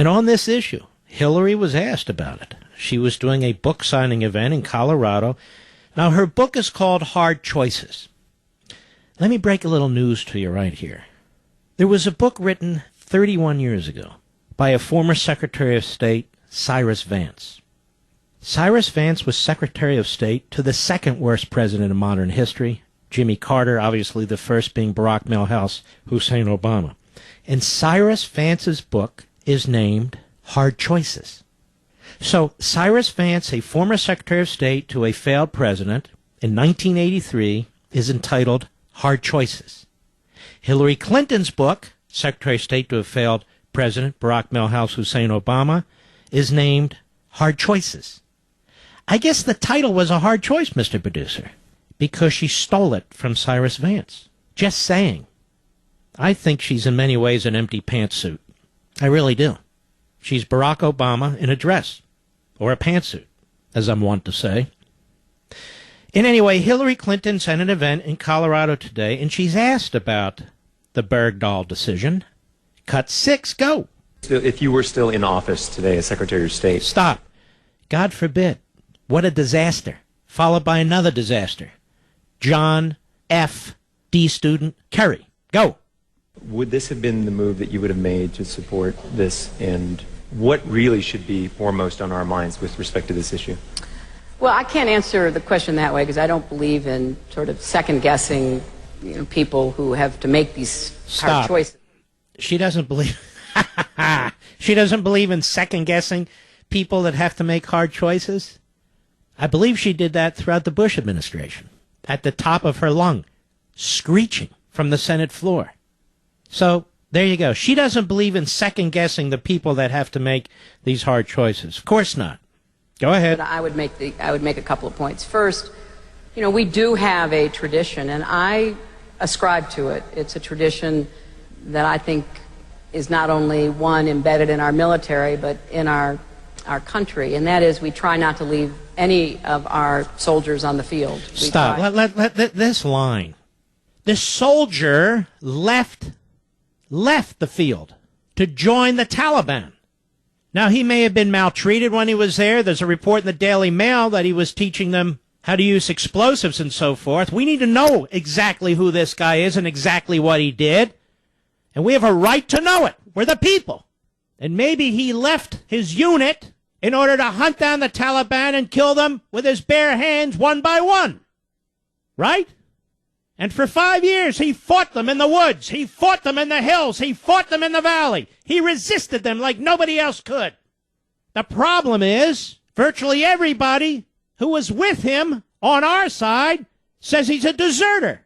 And on this issue, Hillary was asked about it. She was doing a book signing event in Colorado. Now, her book is called Hard Choices. Let me break a little news to you right here. There was a book written 31 years ago by a former Secretary of State, Cyrus Vance. Cyrus Vance was Secretary of State to the second worst president in modern history, Jimmy Carter, obviously the first being Barack Milhouse Hussein Obama. And Cyrus Vance's book is named Hard Choices. So Cyrus Vance, a former Secretary of State to a failed president in 1983, is entitled Hard Choices. Hillary Clinton's book, Secretary of State to a failed president, Barack Milhouse Hussein Obama, is named Hard Choices. I guess the title was a hard choice, Mr. Producer, because she stole it from Cyrus Vance. Just saying. I think she's in many ways an empty pantsuit. I really do. She's Barack Obama in a dress, or a pantsuit, as I'm wont to say. In any way, Hillary Clinton's at an event in Colorado today, and she's asked about the Bergdahl decision. Cut 6, go. If you were still in office today as Secretary of State... Stop. God forbid. What a disaster. Followed by another disaster. John F. D. Student Kerry. Go. Would this have been the move that you would have made to support this? And what really should be foremost on our minds with respect to this issue? Well, I can't answer the question that way because I don't believe in sort of second-guessing people who have to make these hard choices. She doesn't believe... She doesn't believe in second-guessing people that have to make hard choices? I believe she did that throughout the Bush administration, at the top of her lung, screeching from the Senate floor. So, there you go. She doesn't believe in second-guessing the people that have to make these hard choices. Of course not. Go ahead. But I would make a couple of points. First, we do have a tradition, and I ascribe to it. It's a tradition that I think is not only one embedded in our military, but in our country, and that is we try not to leave any of our soldiers on the field. Stop. Let this line. The soldier left the field to join the Taliban. Now, he may have been maltreated when he was there. There's a report in the Daily Mail that he was teaching them how to use explosives and so forth. We need to know exactly who this guy is and exactly what he did. And we have a right to know it. We're the people. And maybe he left his unit in order to hunt down the Taliban and kill them with his bare hands one by one. Right? And for 5 years, he fought them in the woods. He fought them in the hills. He fought them in the valley. He resisted them like nobody else could. The problem is, virtually everybody who was with him on our side says he's a deserter.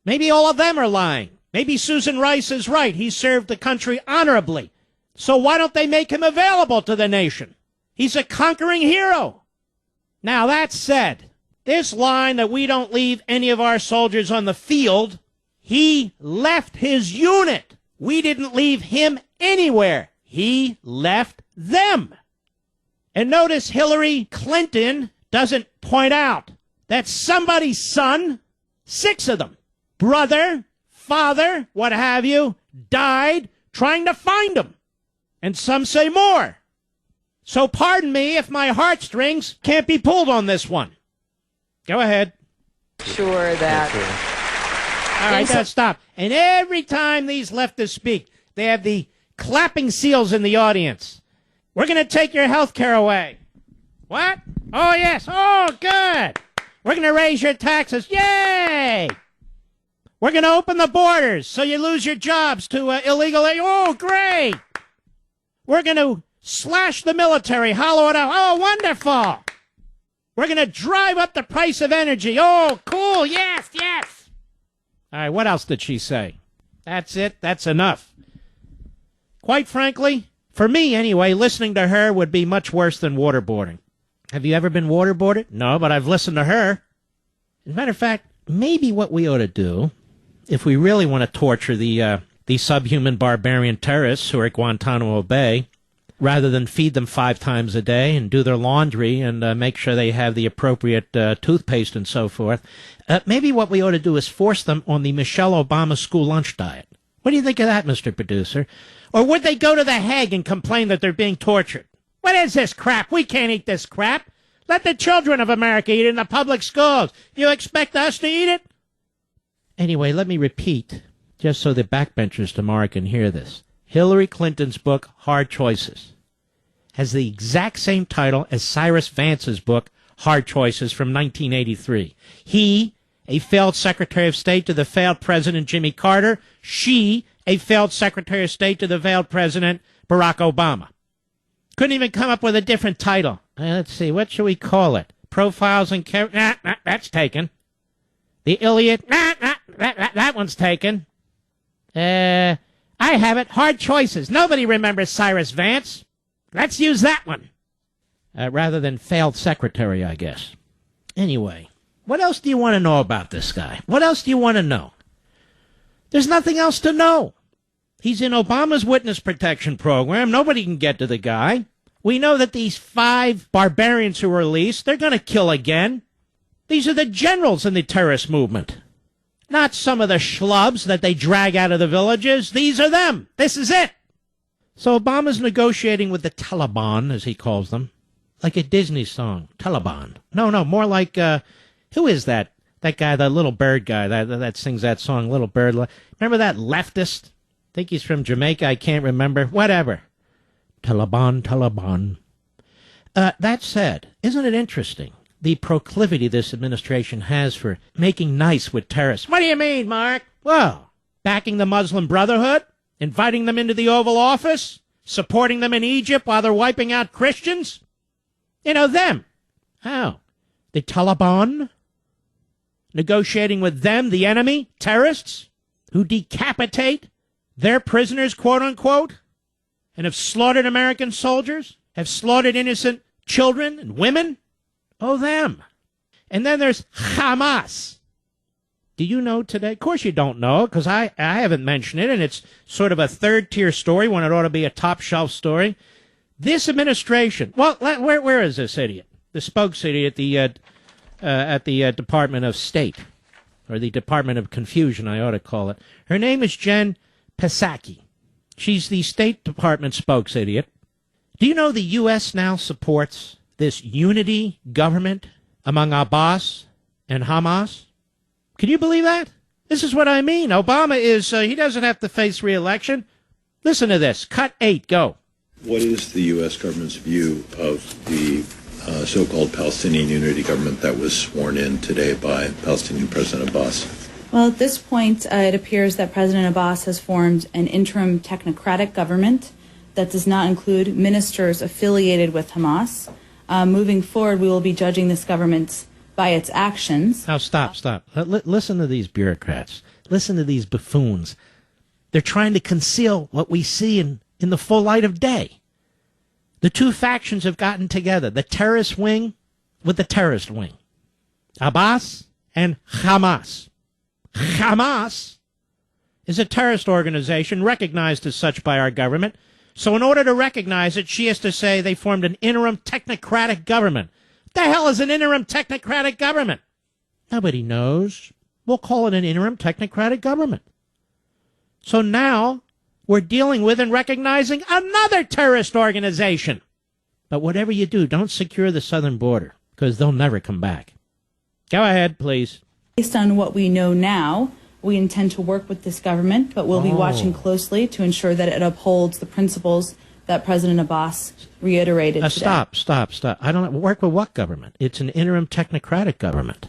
Maybe all of them are lying. Maybe Susan Rice is right. He served the country honorably. So why don't they make him available to the nation? He's a conquering hero. Now, that said, this line that we don't leave any of our soldiers on the field, he left his unit. We didn't leave him anywhere. He left them. And notice Hillary Clinton doesn't point out that somebody's son, 6 of them, brother, father, what have you, died trying to find him. And some say more. So pardon me if my heartstrings can't be pulled on this one. Go ahead. Sure that... All right, now stop. And every time these leftists speak, they have the clapping seals in the audience. We're going to take your health care away. What? Oh, yes. Oh, good. We're going to raise your taxes. Yay! We're going to open the borders so you lose your jobs to illegal... Oh, great! We're going to slash the military, hollow it out. Oh, wonderful! We're going to drive up the price of energy. Oh, cool. Yes, yes. All right, what else did she say? That's it. That's enough. Quite frankly, for me anyway, listening to her would be much worse than waterboarding. Have you ever been waterboarded? No, but I've listened to her. As a matter of fact, maybe what we ought to do, if we really want to torture the subhuman barbarian terrorists who are at Guantanamo Bay, rather than feed them 5 times a day and do their laundry and make sure they have the appropriate toothpaste and so forth, maybe what we ought to do is force them on the Michelle Obama school lunch diet. What do you think of that, Mr. Producer? Or would they go to The Hague and complain that they're being tortured? What is this crap? We can't eat this crap. Let the children of America eat it in the public schools. You expect us to eat it? Anyway, let me repeat, just so the backbenchers tomorrow can hear this. Hillary Clinton's book, Hard Choices, has the exact same title as Cyrus Vance's book, Hard Choices, from 1983. He, a failed Secretary of State to the failed President Jimmy Carter. She, a failed Secretary of State to the failed President Barack Obama. Couldn't even come up with a different title. Let's see, what should we call it? Profiles and that's taken. The Iliad, that one's taken. I have it, Hard Choices. Nobody remembers Cyrus Vance. Let's use that one. Rather than failed secretary, I guess. Anyway, what else do you want to know about this guy? What else do you want to know? There's nothing else to know. He's in Obama's witness protection program. Nobody can get to the guy. We know that these 5 barbarians who were released, they're going to kill again. These are the generals in the terrorist movement. Not some of the schlubs that they drag out of the villages. These are them. This is it. So Obama's negotiating with the Taliban, as he calls them. Like a Disney song. Taliban. No, more like, who is that? That guy, the little bird guy that sings that song, Little Bird. Remember that leftist? I think he's from Jamaica. I can't remember. Whatever. Taliban. That said, isn't it interesting the proclivity this administration has for making nice with terrorists? What do you mean, Mark? Well, backing the Muslim Brotherhood, inviting them into the Oval Office, supporting them in Egypt while they're wiping out Christians. You know them. How? The Taliban? Negotiating with them, the enemy, terrorists, who decapitate their prisoners, quote unquote, and have slaughtered American soldiers, have slaughtered innocent children and women. Oh, them. And then there's Hamas. Do you know today? Of course you don't know, because I haven't mentioned it, and it's sort of a third-tier story when it ought to be a top-shelf story. This administration, well, where is this idiot? The spokes idiot at the Department of State, or the Department of Confusion, I ought to call it. Her name is Jen Psaki. She's the State Department spokes idiot. Do you know the U.S. now supports this unity government among Abbas and Hamas? Can you believe that? This is what I mean. Obama is, he doesn't have to face re-election. Listen to this. Cut 8, go. What is the U.S. government's view of the so-called Palestinian unity government that was sworn in today by Palestinian President Abbas? Well, at this point, it appears that President Abbas has formed an interim technocratic government that does not include ministers affiliated with Hamas. Moving forward, we will be judging this government by its actions. Now, stop. Listen to these bureaucrats. Listen to these buffoons. They're trying to conceal what we see in the full light of day. The two factions have gotten together, the terrorist wing with the terrorist wing. Abbas and Hamas. Hamas is a terrorist organization recognized as such by our government. So in order to recognize it, she has to say they formed an interim technocratic government. What the hell is an interim technocratic government? Nobody knows. We'll call it an interim technocratic government. So now we're dealing with and recognizing another terrorist organization. But whatever you do, don't secure the southern border, because they'll never come back. Go ahead, please. Based on what we know now, we intend to work with this government, but we'll be watching closely to ensure that it upholds the principles that President Abbas reiterated today. Stop. I don't work with what government? It's an interim technocratic government.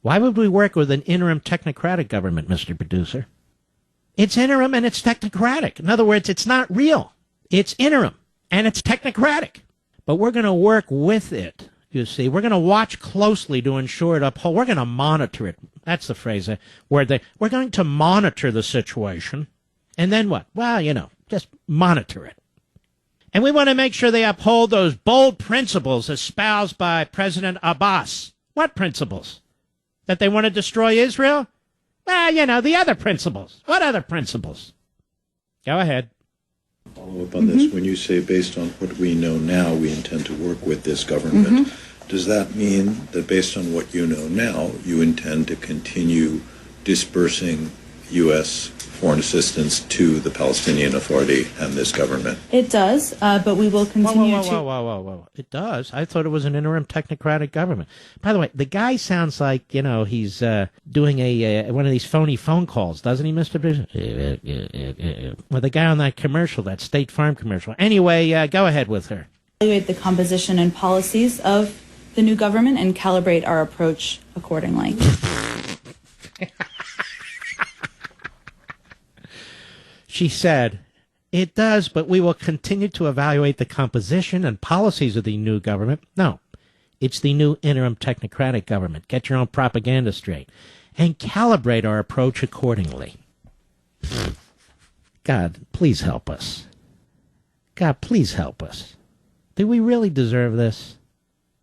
Why would we work with an interim technocratic government, Mr. Producer? It's interim and it's technocratic. In other words, it's not real. It's interim and it's technocratic. But we're going to work with it, you see. We're going to watch closely to ensure it upholds. We're going to monitor it. That's the phrase. We're going to monitor the situation. And then what? Well, just monitor it. And we want to make sure they uphold those bold principles espoused by President Abbas. What principles? That they want to destroy Israel? Well, the other principles. What other principles? Go ahead. Follow up on this. When you say based on what we know now, we intend to work with this government, does that mean that based on what you know now, you intend to continue dispersing U.S. foreign assistance to the Palestinian Authority and this government? It does, but we will continue to... Whoa. It does? I thought it was an interim technocratic government. By the way, the guy sounds like, he's doing one of these phony phone calls, doesn't he, Mr. Bishop? Well, the guy on that commercial, that State Farm commercial. Anyway, go ahead with her. Evaluate the composition and policies of the new government and calibrate our approach accordingly. She said, it does, but we will continue to evaluate the composition and policies of the new government. No, it's the new interim technocratic government. Get your own propaganda straight. And calibrate our approach accordingly. God, please help us. God, please help us. Do we really deserve this?